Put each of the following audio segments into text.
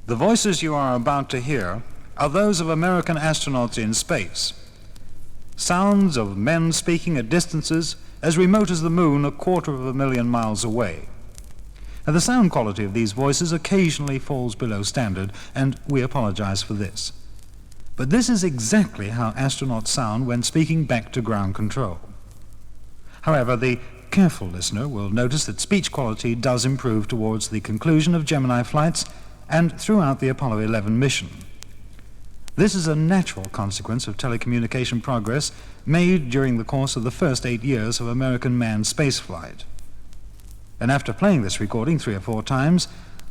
The voices you are about to hear are those of American astronauts in space. Sounds of men speaking at distances as remote as the moon, 250,000 miles away. Now, the sound quality of these voices occasionally falls below standard, and we apologize for this. But this is exactly how astronauts sound when speaking back to ground control. However, the careful listener will notice that speech quality does improve towards the conclusion of Gemini flights and throughout the Apollo 11 mission. This is a natural consequence of telecommunication progress made during the course of the first 8 years of American manned spaceflight. And after playing this recording 3 or 4 times,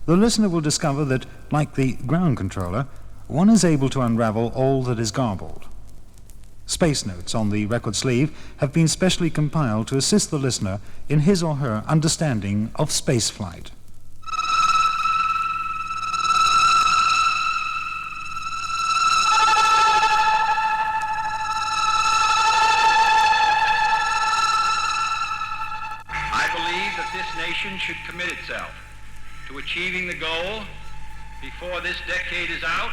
the listener will discover that, like the ground controller, one is able to unravel all that is garbled. Space notes on the record sleeve have been specially compiled to assist the listener in his or her understanding of spaceflight. Should commit itself to achieving the goal before this decade is out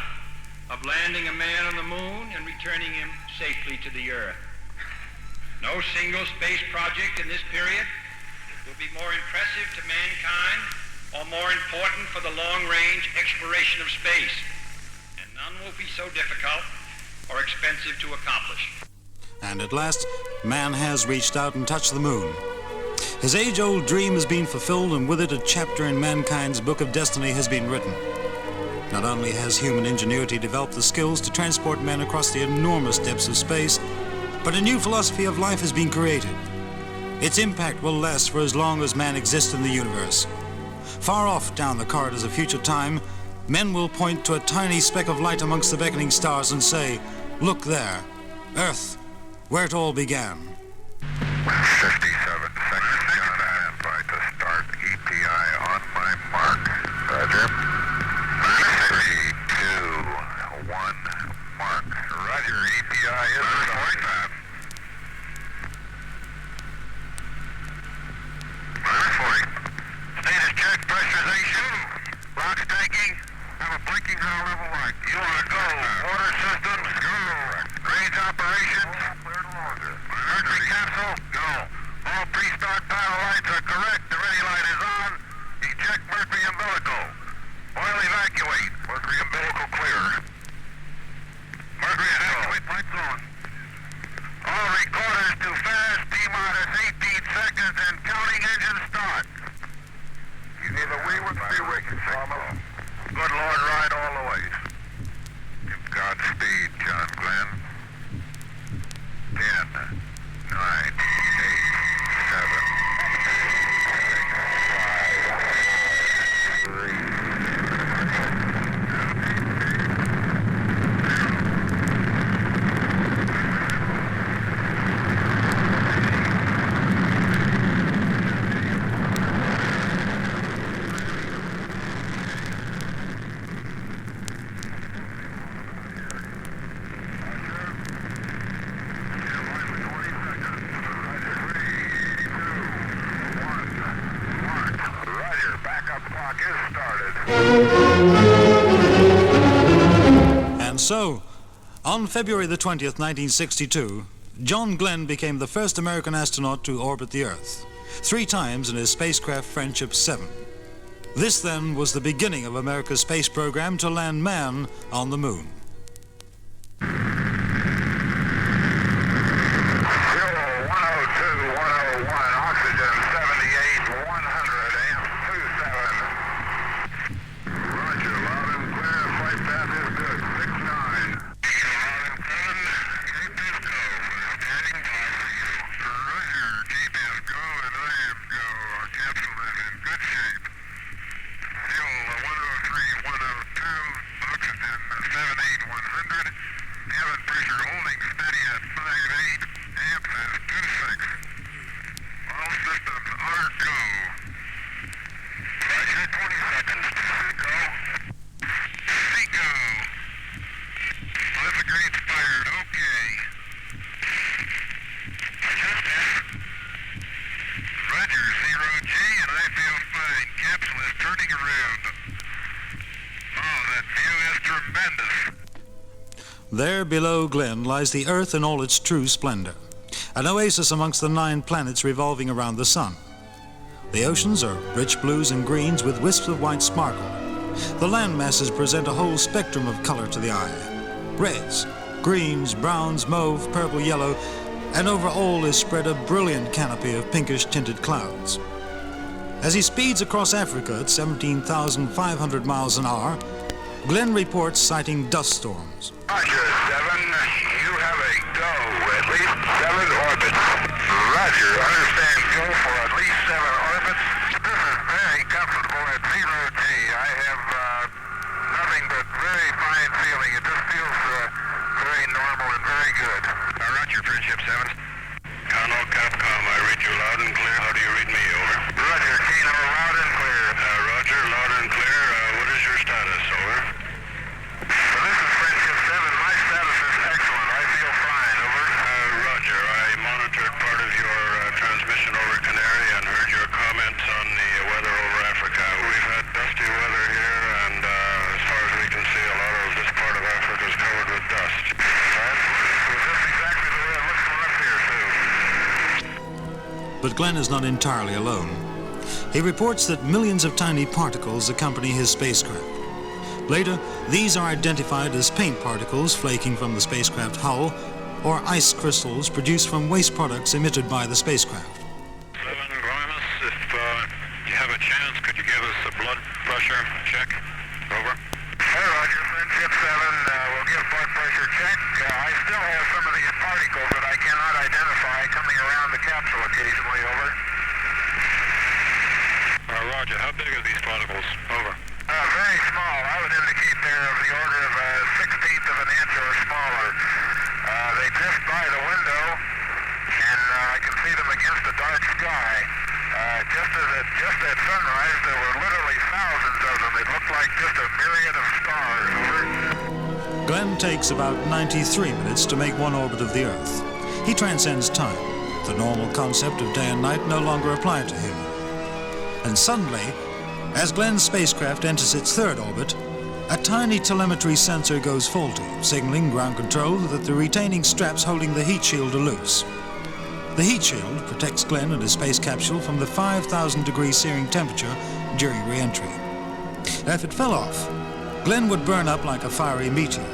of landing a man on the moon and returning him safely to the Earth. No single space project in this period will be more impressive to mankind or more important for the long-range exploration of space, and none will be so difficult or expensive to accomplish. And at last, man has reached out and touched the moon. His age-old dream has been fulfilled, and with it a chapter in mankind's book of destiny has been written. Not only has human ingenuity developed the skills to transport men across the enormous depths of space, but a new philosophy of life has been created. Its impact will last for as long as man exists in the universe. Far off down the corridors of future time, men will point to a tiny speck of light amongst the beckoning stars and say, "Look there, Earth, where it all began." 57 seconds, John, and by to start EPI on my mark. Roger. 3, 2, 1, mark. Roger, EPI is starting. 40. Status check, pressurization, rocks tanking, have a blinking high level light. You want to go. Water systems, go. Range operations, Mercury capsule, go. All pre-start power lights are correct. The ready light is on. Eject Mercury umbilical. Oil evacuate. Mercury umbilical clear. Mercury evacuate lights on. All recorders to fast. T-minus 18 seconds and counting engine start. Either we would be waiting for Good Lord, ride all the way. Godspeed, John Glenn. 10, 9, 8, 7, 6, 5, 4, 3. And so, on February the 20th, 1962, John Glenn became the first American astronaut to orbit the Earth, 3 times in his spacecraft Friendship 7. This then was the beginning of America's space program to land man on the moon. Oxygen 78. There below Glenn lies the Earth in all its true splendor, an oasis amongst the 9 planets revolving around the sun. The oceans are rich blues and greens with wisps of white sparkle. The land masses present a whole spectrum of color to the eye. Reds, greens, browns, mauve, purple, yellow, and over all is spread a brilliant canopy of pinkish tinted clouds. As he speeds across Africa at 17,500 miles an hour, Glenn reports sighting dust storms. Roger, 7. You have a go. At least 7 orbits. Roger. Understand. Go for at least 7 orbits. This is very comfortable at 0G. I have nothing but very fine feeling. It just feels very normal and very good. Roger, Friendship 7. Kano Capcom, I read you loud and clear. How do you read me? Over. Roger, Kino, loud and clear. Roger, loud and clear. What is your status? Over. This is Friendship 7. My status is excellent. I feel fine. Over. Roger, I monitored part of your transmission over Canary and heard your comments on the weather over Africa. We've had dusty weather here, and as far as we can see, a lot of this part of Africa is covered with dust. That's exactly the way it looks from up here, too. But Glenn is not entirely alone. He reports that millions of tiny particles accompany his spacecraft. Later, these are identified as paint particles flaking from the spacecraft hull or ice crystals produced from waste products emitted by the spacecraft. 7 Grimus, if you have a chance, could you give us a blood pressure check? Over. Hey, Roger, Friendship 7, we'll give blood pressure check. I still have some of these particles that I cannot identify coming around the capsule occasionally. Over. Roger, how big are these particles? Over. Very small. I would indicate they're of the order of a 1/16 of an inch or smaller. They drift by the window, and I can see them against the dark sky. Just at sunrise, there were literally thousands of them. It looked like just a myriad of stars. Over. Glenn takes about 93 minutes to make one orbit of the Earth. He transcends time. The normal concept of day and night no longer applied to him. And suddenly, as Glenn's spacecraft enters its 3rd orbit, a tiny telemetry sensor goes faulty, signaling ground control that the retaining straps holding the heat shield are loose. The heat shield protects Glenn and his space capsule from the 5,000-degree searing temperature during re-entry. Now, if it fell off, Glenn would burn up like a fiery meteor.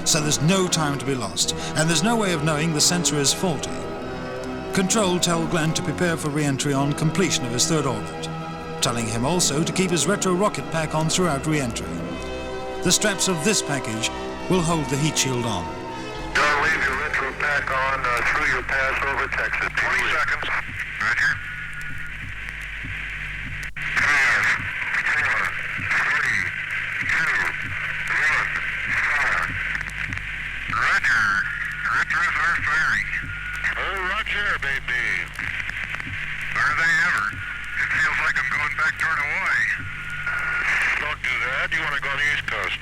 So there's no time to be lost, and there's no way of knowing the sensor is faulty. Control tell Glenn to prepare for re-entry on completion of his 3rd orbit, telling him also to keep his retro rocket pack on throughout re-entry. The straps of this package will hold the heat shield on. Don't leave your retro pack on through your pass over Texas. 20 seconds. Roger. 5, 4, 3, 2, 1, fire. Roger. Retros are firing. Oh, Roger, baby. Are they ever? It feels like I'm going back toward Hawaii. Don't do that. You want to go to the East Coast.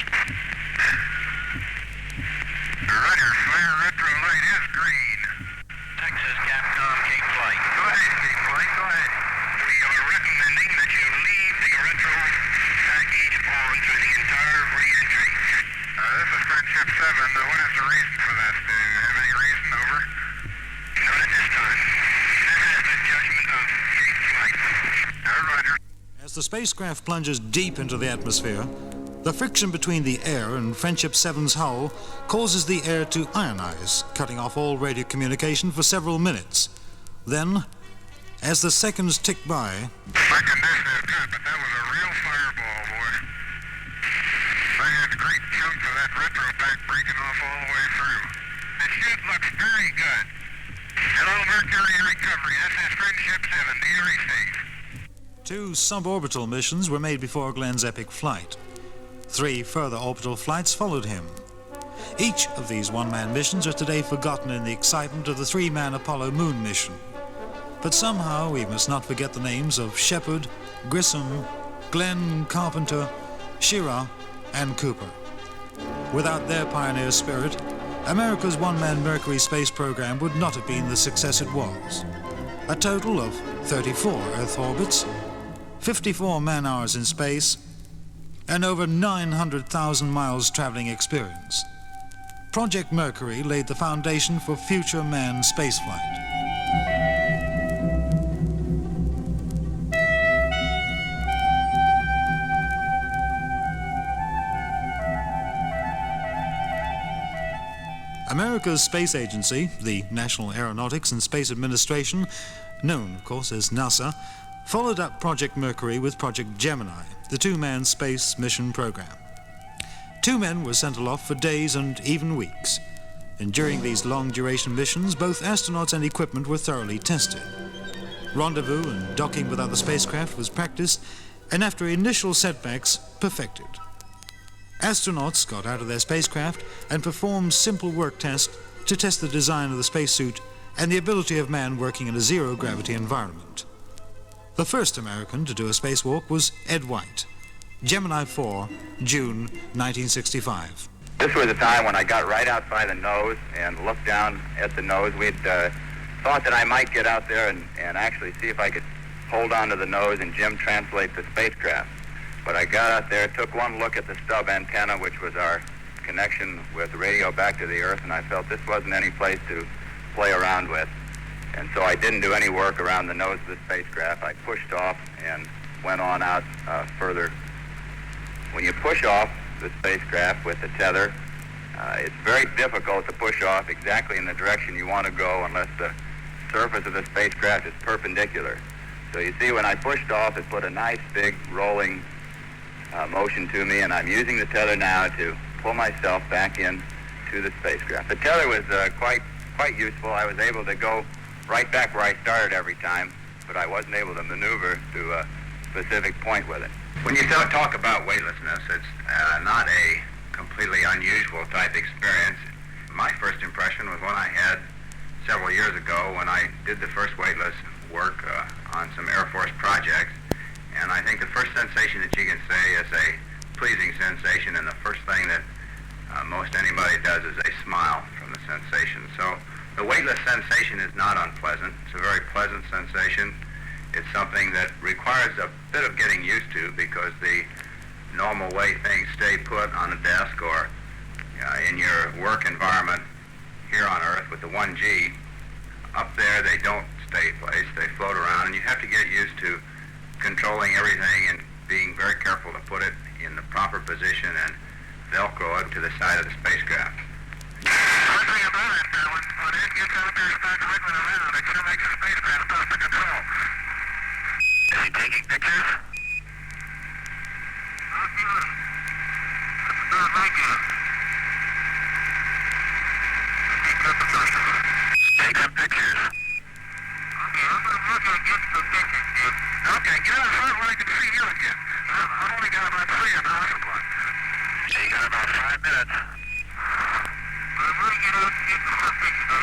Roger, flare retro light is green. Texas Capcom Cape Flight. Go ahead, Cape Flight, go ahead. We are recommending that you leave the retro package on through the entire re-entry. This is Friendship 7. What is the reason for that? Do you have any reason? Over? Not at this time. This is the judgment of Cape Flight. Roger. As the spacecraft plunges deep into the atmosphere, the friction between the air and Friendship 7's hull causes the air to ionize, cutting off all radio communication for several minutes. Then, as the seconds tick by, My condition is good, but that was a real fireball, boy. I had great chunks of that retro pack breaking off all the way through. The chute looks very good. Hello, Mercury recovery. This is Friendship 7. Do you receive? 2 suborbital missions were made before Glenn's epic flight. 3 further orbital flights followed him. Each of these one-man missions are today forgotten in the excitement of the 3-man Apollo moon mission. But somehow we must not forget the names of Shepard, Grissom, Glenn, Carpenter, Schirra, and Cooper. Without their pioneer spirit, America's one-man Mercury space program would not have been the success it was. A total of 34 Earth orbits, 54 man-hours in space, and over 900,000 miles traveling experience. Project Mercury laid the foundation for future manned spaceflight. America's space agency, the National Aeronautics and Space Administration, known, of course, as NASA, followed up Project Mercury with Project Gemini, the two-man space mission program. 2 men were sent aloft for days and even weeks. And during these long-duration missions, both astronauts and equipment were thoroughly tested. Rendezvous and docking with other spacecraft was practiced, and after initial setbacks, perfected. Astronauts got out of their spacecraft and performed simple work tests to test the design of the spacesuit and the ability of man working in a zero-gravity environment. The first American to do a spacewalk was Ed White, Gemini 4, June 1965. This was a time when I got right outside the nose and looked down at the nose. We'd thought that I might get out there and actually see if I could hold on to the nose and Jim translate the spacecraft. But I got out there, took one look at the stub antenna, which was our connection with the radio back to the Earth, and I felt this wasn't any place to play around with. And so I didn't do any work around the nose of the spacecraft. I pushed off and went on out further. When you push off the spacecraft with the tether, it's very difficult to push off exactly in the direction you want to go unless the surface of the spacecraft is perpendicular. So you see, when I pushed off, it put a nice big rolling motion to me, and I'm using the tether now to pull myself back in to the spacecraft. The tether was quite useful. I was able to go right back where I started every time, but I wasn't able to maneuver to a specific point with it. When you talk about weightlessness, it's not a completely unusual type experience. My first impression was one I had several years ago when I did the first weightless work on some Air Force projects. And I think the first sensation that you can say is a pleasing sensation, and the first thing that most anybody does is a smile from the sensation. So the weightless sensation is not unpleasant. It's a very pleasant sensation. It's something that requires a bit of getting used to, because the normal way things stay put on a desk or in your work environment here on Earth with the 1G, up there they don't stay placed, they float around, and you have to get used to controlling everything and being very careful to put it in the proper position and Velcro it to the side of the spacecraft. One thing about it, when Ed gets out there and starts wiggling around, it sure makes the spacecraft tough to control. Is he taking pictures? Thank you. Take some pictures. Okay, I'm going to work on getting some pictures, Jim. Okay, get out front where I can see you again. I've only got about 3 in the hospital. So you got about 5 minutes. I'm going to get out and get some pictures.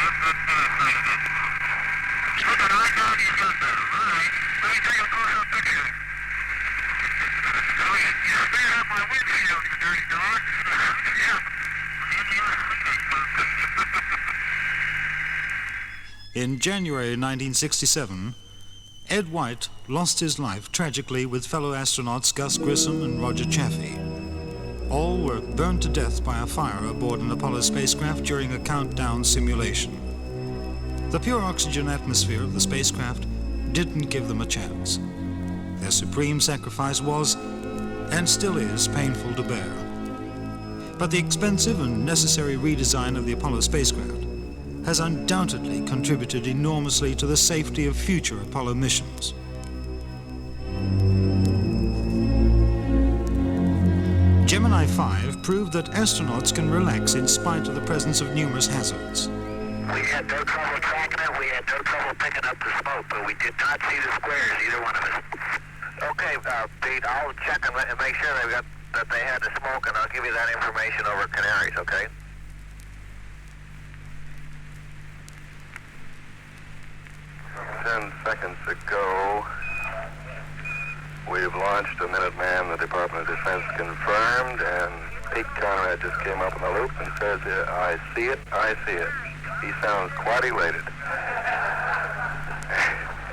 Looking right down your gun there. All right. Let me take a close-up picture. Oh, you're speaking up my windshield, you dirty dog. Yeah. In January 1967, Ed White lost his life tragically with fellow astronauts Gus Grissom and Roger Chaffee. All were burned to death by a fire aboard an Apollo spacecraft during a countdown simulation. The pure oxygen atmosphere of the spacecraft didn't give them a chance. Their supreme sacrifice was, and still is, painful to bear. But the expensive and necessary redesign of the Apollo spacecraft has undoubtedly contributed enormously to the safety of future Apollo missions. Gemini 5 proved that astronauts can relax in spite of the presence of numerous hazards. We had no trouble tracking it. We had no trouble picking up the smoke, but we did not see the squares, either one of us. Okay, Pete, I'll check and make sure that they had the smoke, and I'll give you that information over at Canaries, okay? Seconds ago, we've launched a Minuteman. The Department of Defense confirmed, and Pete Conrad just came up in the loop and says, I see it, I see it. He sounds quite elated.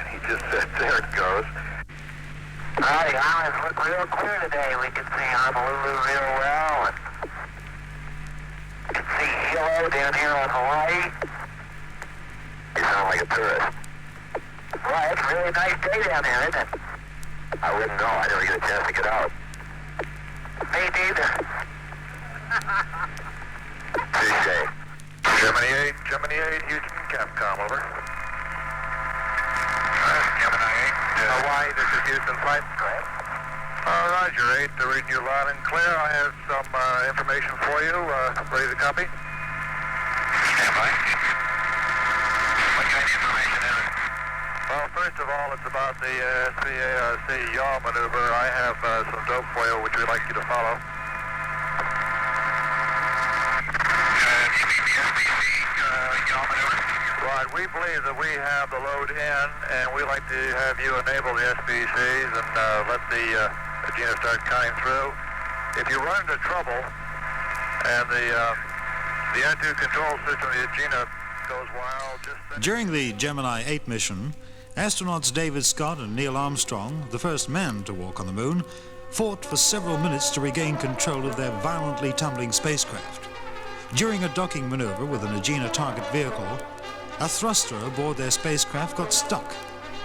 He just said, there it goes. Howdy, Hollis, look real clear today. We can see Honolulu real well, and can See yellow down here on Hawaii. You sound like a tourist. Well, it's a really nice day down there, isn't it? I wouldn't know. I never get a chance to get out. Me neither. Touche. Gemini 8, Houston, Capcom, over. Gemini 8. Hawaii, this is Houston flight. Correct. Roger, 8, they're reading you loud and clear. I have some information for you. Ready to copy? Stand by. What kind of information is it? Well, first of all, it's about the SPARC yaw maneuver. I have some dope for you, which we'd like you to follow. You mean the SPC yaw maneuver? Right, we believe that we have the load in, and we'd like to have you enable the SPCs and let the Agena start cutting through. If you run into trouble and the attitude control system of the Agena goes wild, just... During the Gemini 8 mission, astronauts David Scott and Neil Armstrong, the first man to walk on the moon, fought for several minutes to regain control of their violently tumbling spacecraft. During a docking maneuver with an Agena target vehicle, a thruster aboard their spacecraft got stuck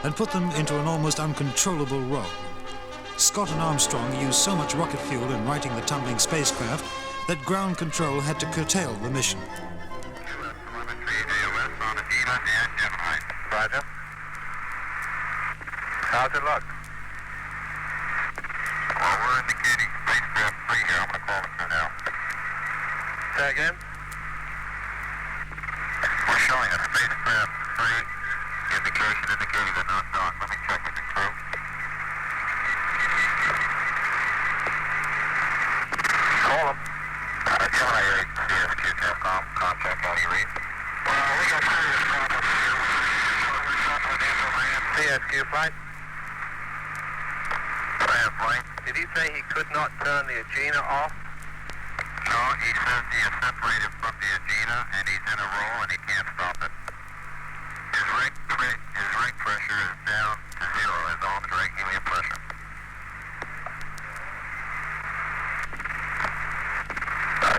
and put them into an almost uncontrollable roll. Scott and Armstrong used so much rocket fuel in righting the tumbling spacecraft that ground control had to curtail the mission. Roger. How's it look? Well, we're indicating spacecraft 3 here. I'm going to call it through now. Say again? We're showing a spacecraft 3 indication indicating a non-dock. Let me check with the crew. Call them. Gemini 8, CSQ Capcom, contact, how do you read? Well, we got serious problems here. CSQ flight? Flight. Did he say he could not turn the Agena off? No, he says he is separated from the Agena and he's in a roll and he can't stop it. His rig pressure is down to 0, his own direct helium pressure.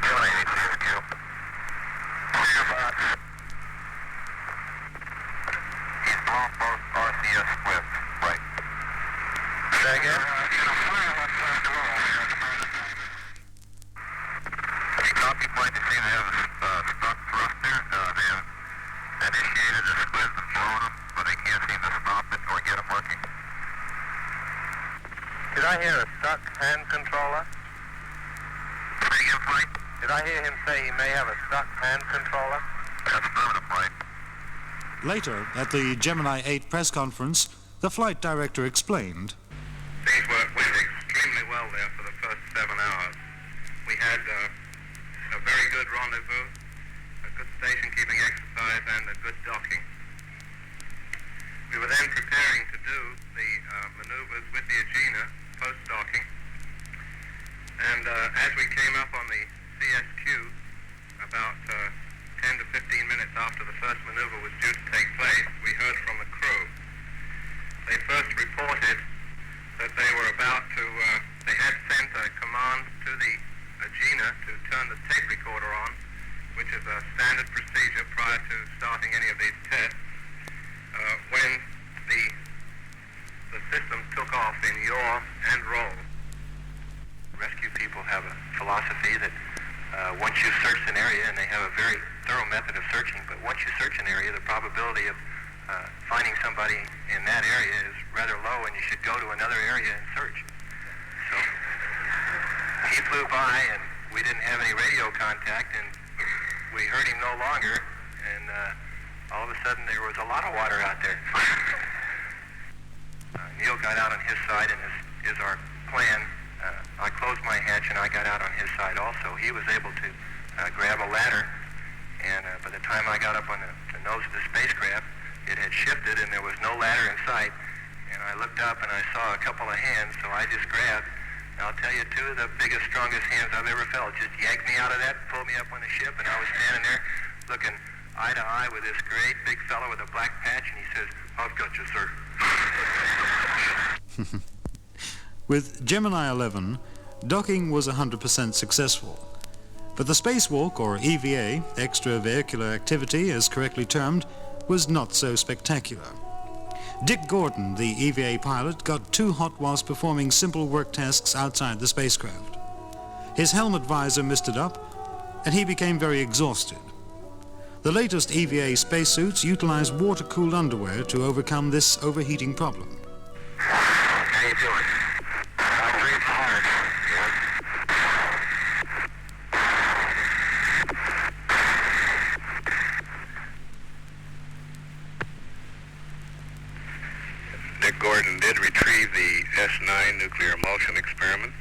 Gemini 8 CSQ. Clear box. He's blown both RCS splits. Right. Say again? Copy point to see they have a stuck thruster. They have initiated a squid and blown them, but they can't seem to stop it or get them working. Did I hear a stuck hand controller? Did I hear him say he may have a stuck hand controller? That's affirmative, flight. Later, at the Gemini 8 press conference, the flight director explained. Things went extremely well there for the first 7 hours. We had a very good rendezvous, a good station-keeping exercise, and a good docking. We were then preparing to do the maneuvers with the Agena post-docking, and as we came up on the CSQ, about 10 to 15 minutes after the first maneuver was due to take place, we heard from the crew. They first reported that they were about to, they had sent a command to the Agena to turn the tape recorder on, which is a standard procedure prior to starting any of these tests. When the system took off in yaw and roll. Rescue people have a philosophy that once you search an area, and they have a very thorough method of searching, but once you search an area, the probability of finding somebody in that area is rather low, and you should go to another area and search. So he flew by, and we didn't have any radio contact, and we heard him no longer, and all of a sudden there was a lot of water out there. Neil got out on his side, and is our plan. I closed my hatch, and I got out on his side also. He was able to grab a ladder, and by the time I got up on the nose of the spacecraft, it had shifted, and there was no ladder in sight. And I looked up, and I saw a couple of hands, so I just grabbed. And I'll tell you, 2 of the biggest, strongest hands I've ever felt just yanked me out of that, pulled me up on the ship, and I was standing there looking eye to eye with this great big fellow with a black patch, and he says, "I've got you, sir." With Gemini 11, docking was 100% successful. But the spacewalk, or EVA, extravehicular activity as correctly termed, was not so spectacular. Dick Gordon, the EVA pilot, got too hot whilst performing simple work tasks outside the spacecraft. His helmet visor misted up, and he became very exhausted. The latest EVA spacesuits utilize water-cooled underwear to overcome this overheating problem. How you doing? I'm breathing hard. Dick Gordon did retrieve the S9 nuclear emulsion experiment.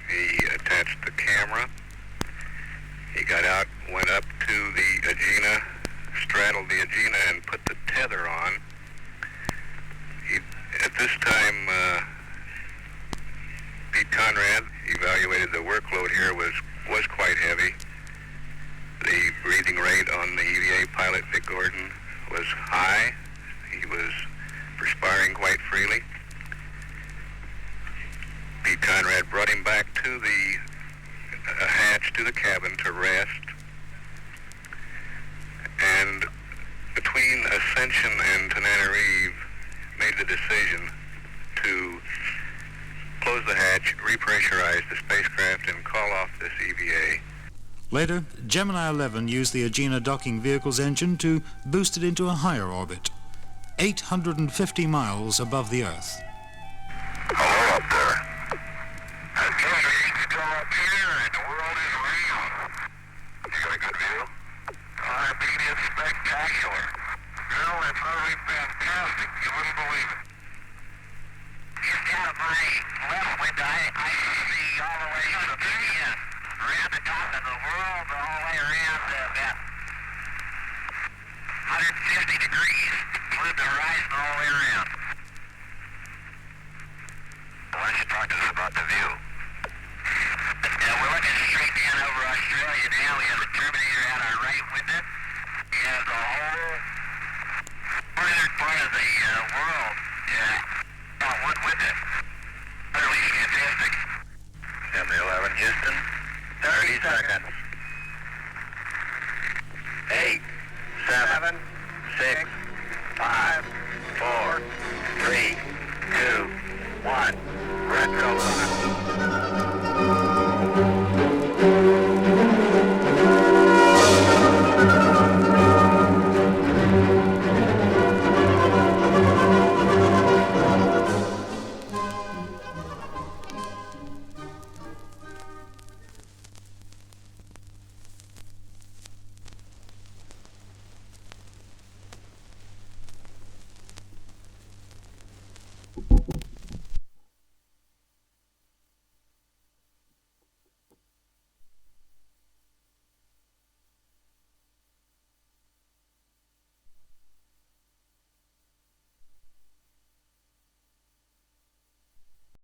He attached the camera. He got out, went up to the Agena, straddled the Agena, and put the tether on. At this time, Pete Conrad evaluated the workload here was quite heavy. The breathing rate on the EVA pilot, Dick Gordon, was high. He was perspiring quite freely. Pete Conrad brought him back to the hatch to the cabin to rest. And between Ascension and Tananarive, made the decision to close the hatch, repressurize the spacecraft, and call off this EVA. Later, Gemini 11 used the Agena docking vehicle's engine to boost it into a higher orbit, 850 miles above the Earth. Hello up there. Okay, everything's still up here and the world is real. You got a good view? I mean, it's spectacular. Girl, it's really fantastic. You wouldn't believe it. Just out of my left window, I see all the way to the around the top of the world, all the way around about 150 degrees, include the horizon all the way around. Why don't you talk to us about the view? We're looking straight down over Australia now. We have the Terminator out our right window. We have the whole northern part of the world out one window. Utterly fantastic. MD-11 Houston, 30 seconds. 8, 7, 6, 5, 4, 3, 2, 1. Red coat.